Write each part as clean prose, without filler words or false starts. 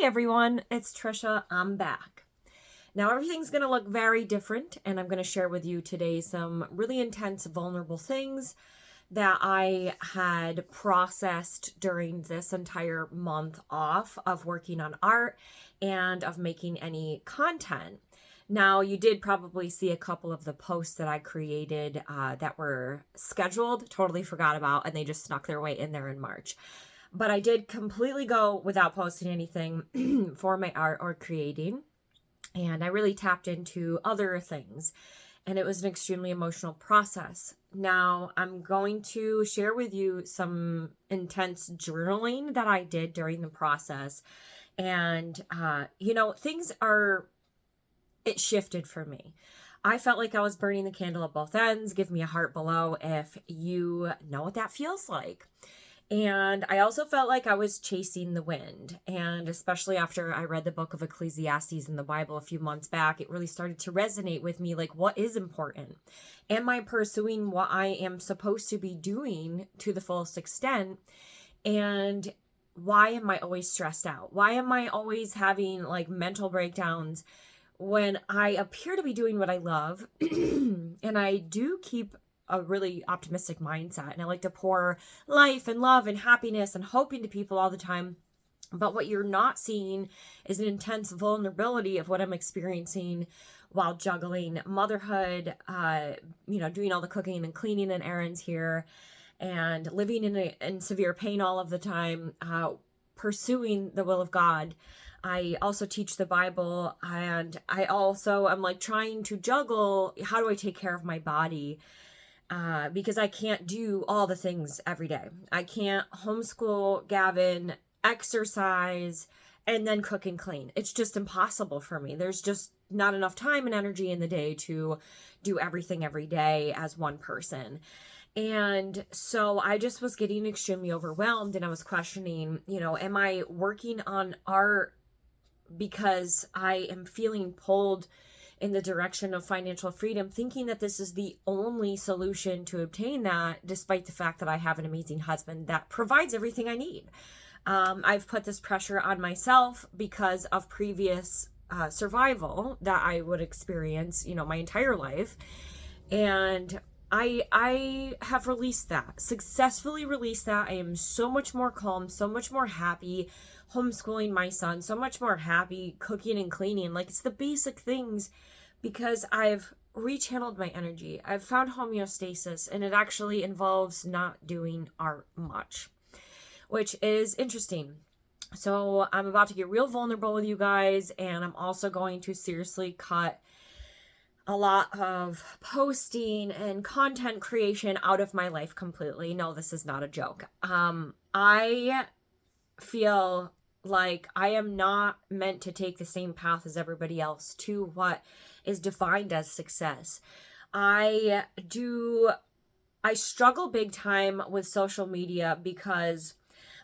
Hey everyone, it's Trisha. I'm back. Now everything's going to look very different, and I'm going to share with you today some really intense, vulnerable things that I had processed during this entire month off of working on art and of making any content. Now, you did probably see a couple of the posts that I created that were scheduled, totally forgot about, and they just snuck their way in there in March. But I did completely go without posting anything for my art or creating. And I really tapped into other things. And it was an extremely emotional process. Now, I'm going to share with you some intense journaling that I did during the process. And, it shifted for me. I felt like I was burning the candle at both ends. Give me a heart below if you know what that feels like. And I also felt like I was chasing the wind. And especially after I read the book of Ecclesiastes in the Bible a few months back, it really started to resonate with me. Like, what is important? Am I pursuing what I am supposed to be doing to the fullest extent? And why am I always stressed out? Why am I always having like mental breakdowns when I appear to be doing what I love? And I do keep a really optimistic mindset, and I like to pour life and love and happiness and hope into people all the time. But what you're not seeing is an intense vulnerability of what I'm experiencing while juggling motherhood, doing all the cooking and cleaning and errands here, and living in severe pain all of the time, pursuing the will of God. I also teach the Bible, and I'm like trying to juggle, how do I take care of my body? Because I can't do all the things every day. I can't homeschool Gavin, exercise, and then cook and clean. It's just impossible for me. There's just not enough time and energy in the day to do everything every day as one person. And so I just was getting extremely overwhelmed, and I was questioning, am I working on art because I am feeling pulled in the direction of financial freedom, thinking that this is the only solution to obtain that, despite the fact that I have an amazing husband that provides everything I need. I've put this pressure on myself because of previous survival that I would experience, my entire life. And I have released that, successfully released that. I am so much more calm, so much more happy homeschooling my son, so much more happy cooking and cleaning. Like, it's the basic things, because I've rechanneled my energy. I've found homeostasis, and it actually involves not doing art much, which is interesting. So I'm about to get real vulnerable with you guys, and I'm also going to seriously cut a lot of posting and content creation out of my life completely. No, this is not a joke. I feel like I am not meant to take the same path as everybody else to what is defined as success. I struggle big time with social media because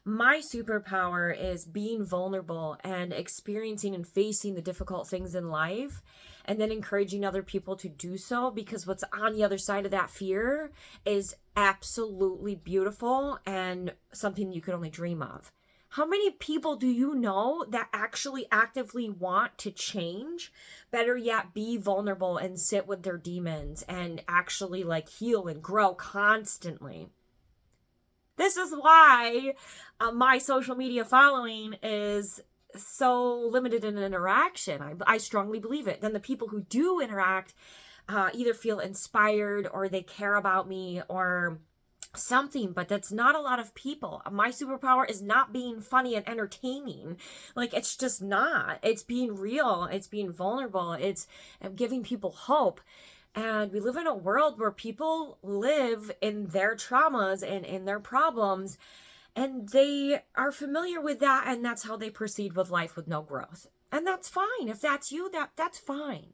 my superpower is being vulnerable and experiencing and facing the difficult things in life, and then encouraging other people to do so, because what's on the other side of that fear is absolutely beautiful and something you could only dream of. How many people do you know that actually actively want to change? Better yet, be vulnerable and sit with their demons and actually like heal and grow constantly. This is why my social media following is so limited in interaction. I strongly believe it. Then the people who do interact either feel inspired, or they care about me, or something, but that's not a lot of people. My superpower is not being funny and entertaining. Like, it's just not. It's being real. It's being vulnerable. It's giving people hope. And we live in a world where people live in their traumas and in their problems, and they are familiar with that, and that's how they proceed with life with no growth. And that's fine. If that's you, that's fine.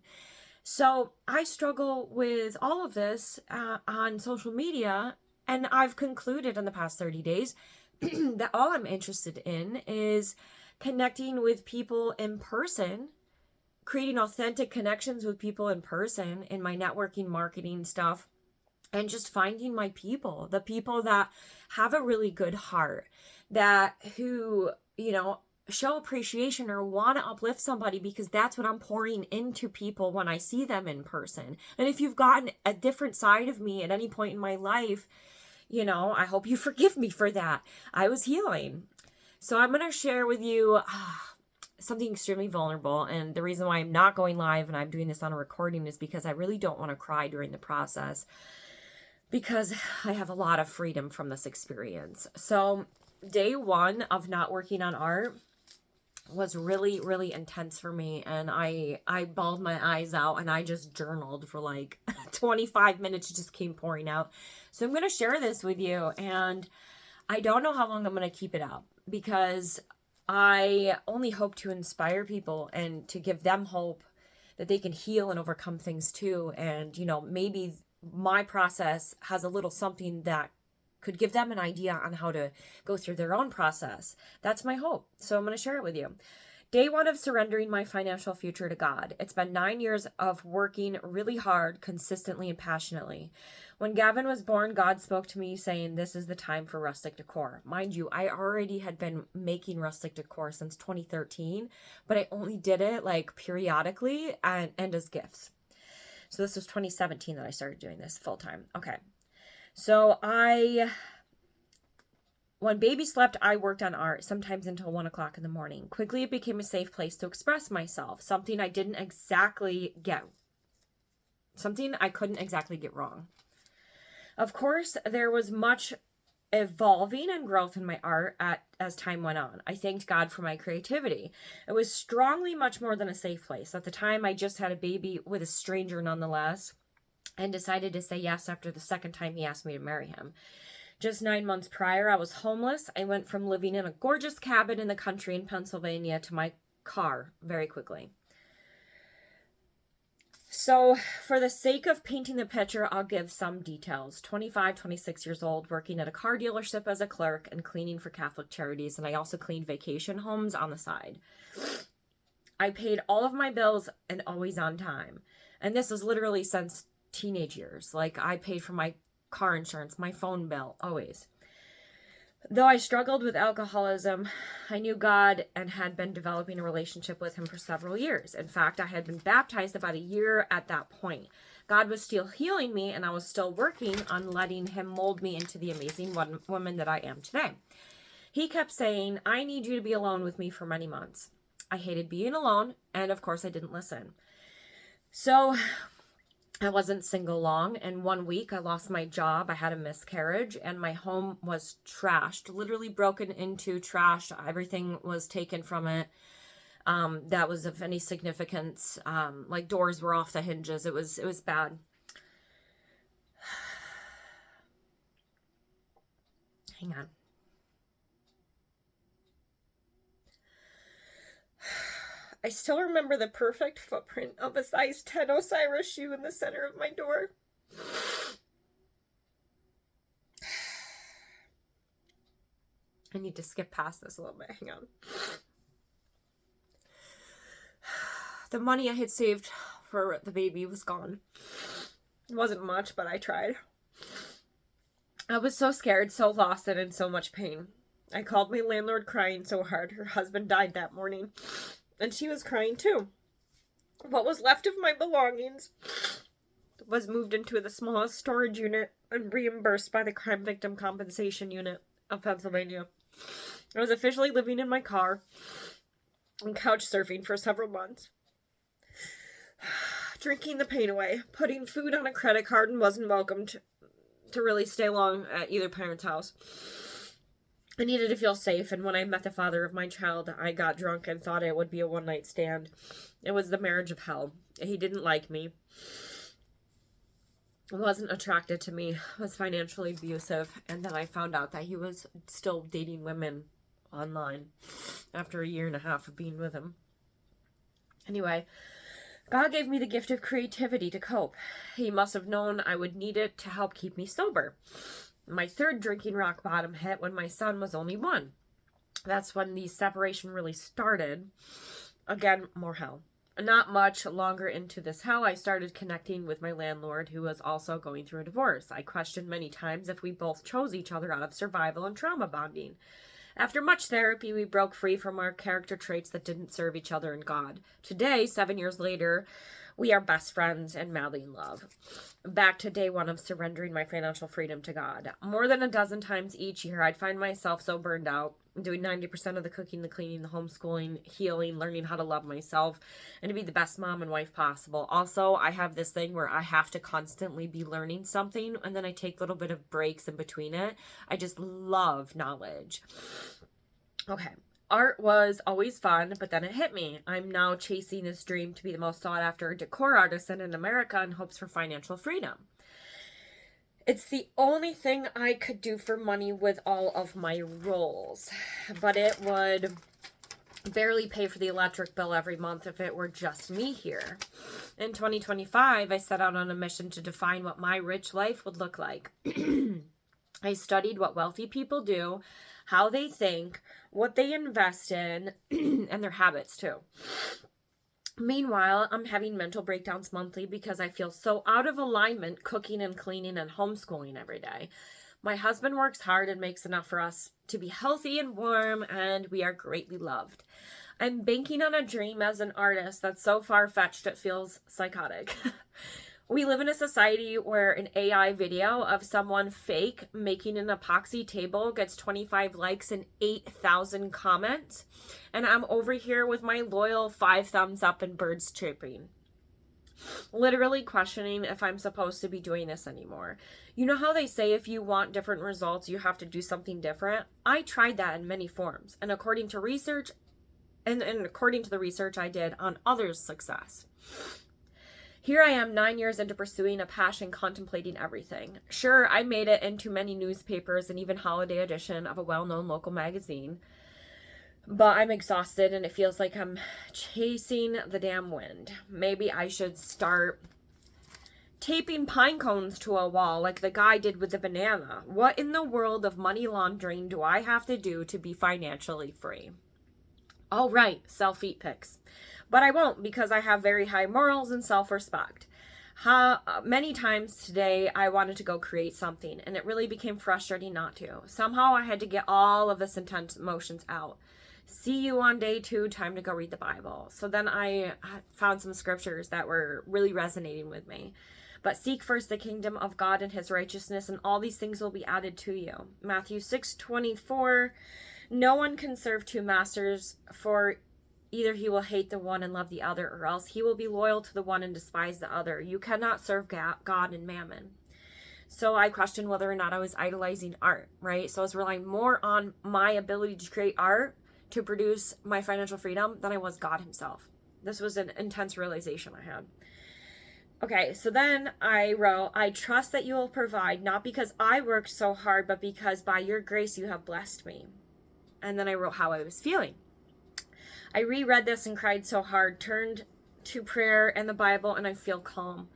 So I struggle with all of this on social media, and I've concluded in the past 30 days that all I'm interested in is connecting with people in person, creating authentic connections with people in person in my networking marketing stuff, and just finding my people, the people that have a really good heart, who show appreciation or want to uplift somebody, because that's what I'm pouring into people when I see them in person. And if you've gotten a different side of me at any point in my life, I hope you forgive me for that. I was healing. So I'm going to share with you something extremely vulnerable. And the reason why I'm not going live and I'm doing this on a recording is because I really don't want to cry during the process, because I have a lot of freedom from this experience. So day one of not working on art was really, really intense for me. And I bawled my eyes out and I just journaled for like 25 minutes. It just came pouring out. So I'm going to share this with you. And I don't know how long I'm going to keep it up, because I only hope to inspire people and to give them hope that they can heal and overcome things too. And, maybe my process has a little something that could give them an idea on how to go through their own process. That's my hope. So I'm going to share it with you. Day one of surrendering my financial future to God. It's been 9 years of working really hard, consistently and passionately. When Gavin was born, God spoke to me saying, this is the time for rustic decor. Mind you, I already had been making rustic decor since 2013, but I only did it like periodically and as gifts. So this was 2017 that I started doing this full time. Okay. So when baby slept, I worked on art, sometimes until 1 o'clock in the morning. Quickly, it became a safe place to express myself, something I couldn't exactly get wrong. Of course, there was much evolving and growth in my art as time went on. I thanked God for my creativity. It was strongly much more than a safe place. At the time, I just had a baby with a stranger nonetheless, and decided to say yes after the second time he asked me to marry him. Just 9 months prior, I was homeless. I went from living in a gorgeous cabin in the country in Pennsylvania to my car very quickly. So for the sake of painting the picture, I'll give some details. 25, 26 years old, working at a car dealership as a clerk and cleaning for Catholic charities. And I also cleaned vacation homes on the side. I paid all of my bills and always on time. And this was literally since teenage years. Like, I paid for my car insurance, my phone bill, always. Though I struggled with alcoholism, I knew God and had been developing a relationship with him for several years. In fact, I had been baptized about a year at that point. God was still healing me, and I was still working on letting him mold me into the amazing woman that I am today. He kept saying, I need you to be alone with me for many months. I hated being alone, and of course I didn't listen. So I wasn't single long. In 1 week, I lost my job. I had a miscarriage, and my home was trashed, literally broken into, trash. Everything was taken from it. That was of any significance. Like, doors were off the hinges. It was bad. Hang on. I still remember the perfect footprint of a size 10 Osiris shoe in the center of my door. I need to skip past this a little bit. Hang on. The money I had saved for the baby was gone. It wasn't much, but I tried. I was so scared, so lost, and in so much pain. I called my landlord crying so hard. Her husband died that morning, and she was crying too. What was left of my belongings was moved into the smallest storage unit and reimbursed by the Crime Victim Compensation Unit of Pennsylvania. I was officially living in my car and couch surfing for several months. Drinking the pain away, putting food on a credit card, and wasn't welcome to really stay long at either parent's house. I needed to feel safe, and when I met the father of my child, I got drunk and thought it would be a one-night stand. It was the marriage of hell. He didn't like me, wasn't attracted to me, was financially abusive, and then I found out that he was still dating women online after 1.5 years of being with him. Anyway, God gave me the gift of creativity to cope. He must have known I would need it to help keep me sober. My third drinking rock bottom hit when my son was only 1. That's when the separation really started. Again, more hell. Not much longer into this hell, I started connecting with my landlord, who was also going through a divorce. I questioned many times if we both chose each other out of survival and trauma bonding. After much therapy, we broke free from our character traits that didn't serve each other and God. Today, 7 years later, we are best friends and madly in love. Back to day one of surrendering my financial freedom to God. More than a dozen times each year, I'd find myself so burned out, doing 90% of the cooking, the cleaning, the homeschooling, healing, learning how to love myself, and to be the best mom and wife possible. Also, I have this thing where I have to constantly be learning something, and then I take little bit of breaks in between it. I just love knowledge. Okay. Art was always fun, but then it hit me. I'm now chasing this dream to be the most sought after decor artisan in America in hopes for financial freedom. It's the only thing I could do for money with all of my roles, but it would barely pay for the electric bill every month if it were just me here. In 2025, I set out on a mission to define what my rich life would look like. I studied what wealthy people do, how they think, what they invest in, and their habits too. Meanwhile, I'm having mental breakdowns monthly because I feel so out of alignment cooking and cleaning and homeschooling every day. My husband works hard and makes enough for us to be healthy and warm, and we are greatly loved. I'm banking on a dream as an artist that's so far-fetched it feels psychotic. We live in a society where an AI video of someone fake making an epoxy table gets 25 likes and 8,000 comments. And I'm over here with my loyal 5 thumbs up and birds chirping. Literally questioning if I'm supposed to be doing this anymore. You know how they say if you want different results, you have to do something different? I tried that in many forms. And according to research, and according to the research I did on others' success. Here I am 9 years into pursuing a passion, contemplating everything. Sure, I made it into many newspapers and even holiday edition of a well-known local magazine. But I'm exhausted and it feels like I'm chasing the damn wind. Maybe I should start taping pine cones to a wall like the guy did with the banana. What in the world of money laundering do I have to do to be financially free? Oh, right, self-eat pics. But I won't because I have very high morals and self-respect. Many times today I wanted to go create something and it really became frustrating not to. Somehow I had to get all of this intense emotions out. See you on day 2, time to go read the Bible. So then I found some scriptures that were really resonating with me. But seek first the kingdom of God and his righteousness, and all these things will be added to you. Matthew 6:24, no one can serve 2 masters, for either he will hate the one and love the other, or else he will be loyal to the one and despise the other. You cannot serve God and mammon. So I questioned whether or not I was idolizing art, right? So I was relying more on my ability to create art to produce my financial freedom than I was God himself. This was an intense realization I had. Okay, so then I wrote, I trust that you will provide, not because I worked so hard, but because by your grace you have blessed me. And then I wrote how I was feeling. I reread this and cried so hard, turned to prayer and the Bible, and I feel calm.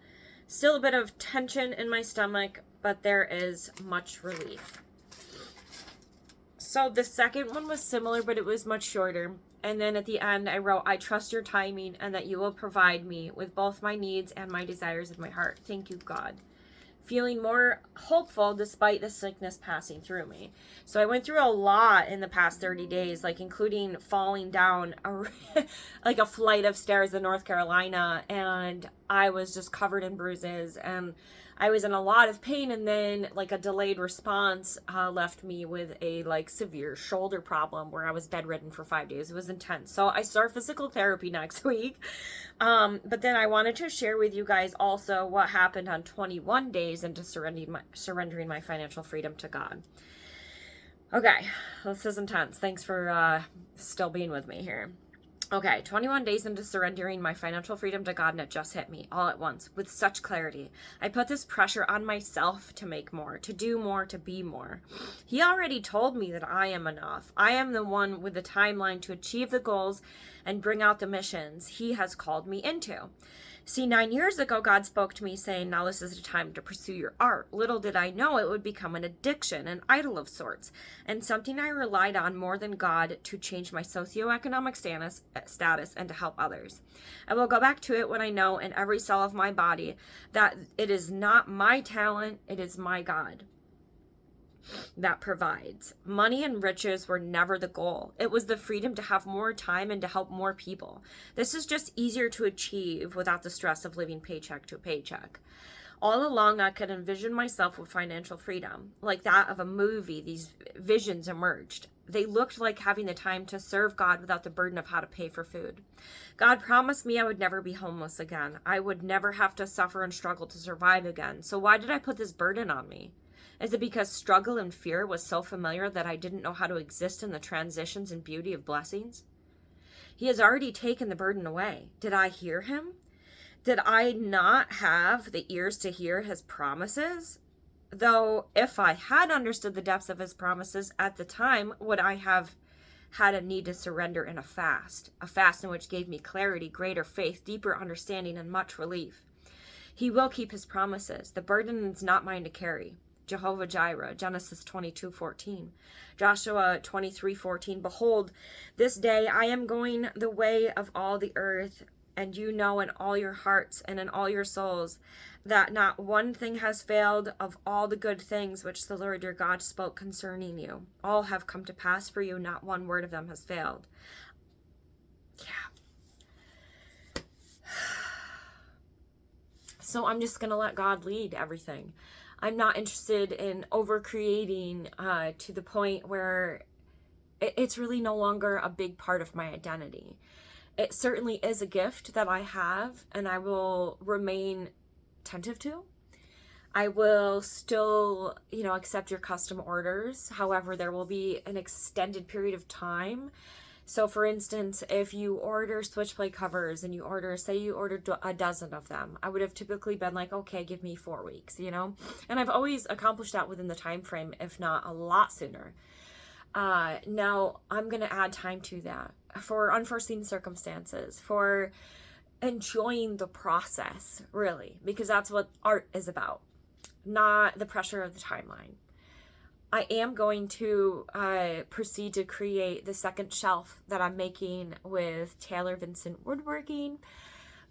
Still a bit of tension in my stomach, but there is much relief. So the second one was similar, but it was much shorter. And then at the end, I wrote, I trust your timing and that you will provide me with both my needs and my desires in my heart. Thank you, God. Feeling more hopeful despite the sickness passing through me. So I went through a lot in the past 30 days, like including falling down like a flight of stairs in North Carolina, and I was just covered in bruises and I was in a lot of pain, and then like a delayed response left me with a like severe shoulder problem where I was bedridden for 5 days. It was intense. So I start physical therapy next week. But then I wanted to share with you guys also what happened on 21 days into surrendering my financial freedom to God. Okay, this is intense. Thanks for still being with me here. Okay, 21 days into surrendering my financial freedom to God, and it just hit me all at once with such clarity. I put this pressure on myself to make more, to do more, to be more. He already told me that I am enough. I am the one with the timeline to achieve the goals and bring out the missions he has called me into. See, 9 years ago, God spoke to me saying, now this is the time to pursue your art. Little did I know it would become an addiction, an idol of sorts, and something I relied on more than God to change my socioeconomic status and to help others. I will go back to it when I know in every cell of my body that it is not my talent, it is my God. that provides. Money and riches were never the goal. It was the freedom to have more time and to help more people. This is just easier to achieve without the stress of living paycheck to paycheck. All along, I could envision myself with financial freedom, like that of a movie. These visions emerged. They looked like having the time to serve God without the burden of how to pay for food. God promised me I would never be homeless again. I would never have to suffer and struggle to survive again. So why did I put this burden on me? Is it because struggle and fear was so familiar that I didn't know how to exist in the transitions and beauty of blessings? He has already taken the burden away. Did I hear him? Did I not have the ears to hear his promises? Though if I had understood the depths of his promises at the time, would I have had a need to surrender in a fast in which gave me clarity, greater faith, deeper understanding, and much relief. He will keep his promises. The burden is not mine to carry. Jehovah Jireh, Genesis 22:14. Joshua 23:14. Behold, this day I am going the way of all the earth, and you know in all your hearts and in all your souls that not one thing has failed of all the good things which the Lord your God spoke concerning you. All have come to pass for you, not one word of them has failed. Yeah. So I'm just going to let God lead everything. I'm not interested in over-creating to the point where it's really no longer a big part of my identity. It certainly is a gift that I have, and I will remain attentive to. I will still, accept your custom orders. However, there will be an extended period of time. So for instance, if you order switchblade covers and say you ordered a dozen of them, I would have typically been like, okay, give me 4 weeks, and I've always accomplished that within the time frame, if not a lot sooner. Now I'm going to add time to that for unforeseen circumstances, for enjoying the process, really, because that's what art is about, not the pressure of the timeline. I am going to proceed to create the second shelf that I'm making with Taylor Vincent Woodworking,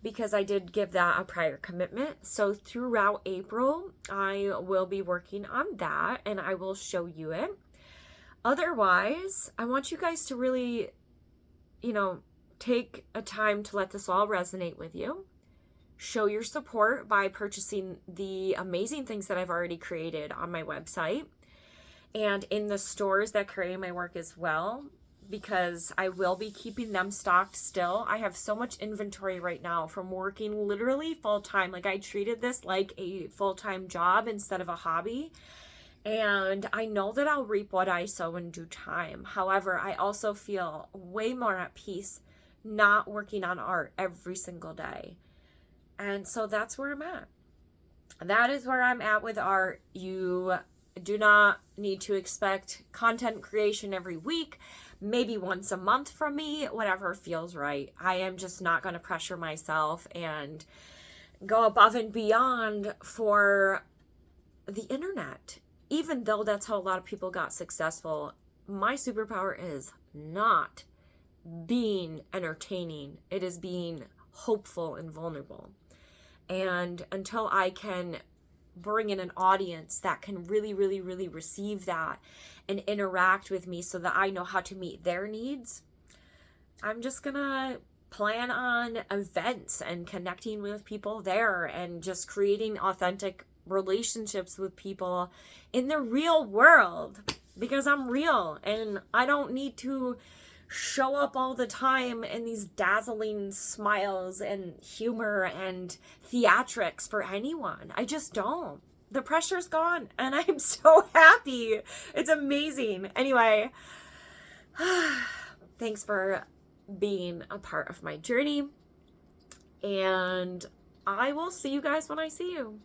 because I did give that a prior commitment. So throughout April, I will be working on that, and I will show you it. Otherwise, I want you guys to really, take a time to let this all resonate with you. Show your support by purchasing the amazing things that I've already created on my website and in the stores that carry my work as well, because I will be keeping them stocked still. I have so much inventory right now from working literally full-time. Like, I treated this like a full-time job instead of a hobby. And I know that I'll reap what I sow in due time. However, I also feel way more at peace not working on art every single day. And so that's where I'm at. That is where I'm at with art. You do not need to expect content creation every week, maybe once a month from me, whatever feels right. I am just not going to pressure myself and go above and beyond for the internet. Even though that's how a lot of people got successful, my superpower is not being entertaining. It is being hopeful and vulnerable. And until I can bring in an audience that can really, really, really receive that and interact with me so that I know how to meet their needs, I'm just gonna plan on events and connecting with people there and just creating authentic relationships with people in the real world, because I'm real and I don't need to show up all the time in these dazzling smiles and humor and theatrics for anyone. I just don't. The pressure's gone and I'm so happy. It's amazing. Anyway, thanks for being a part of my journey, and I will see you guys when I see you.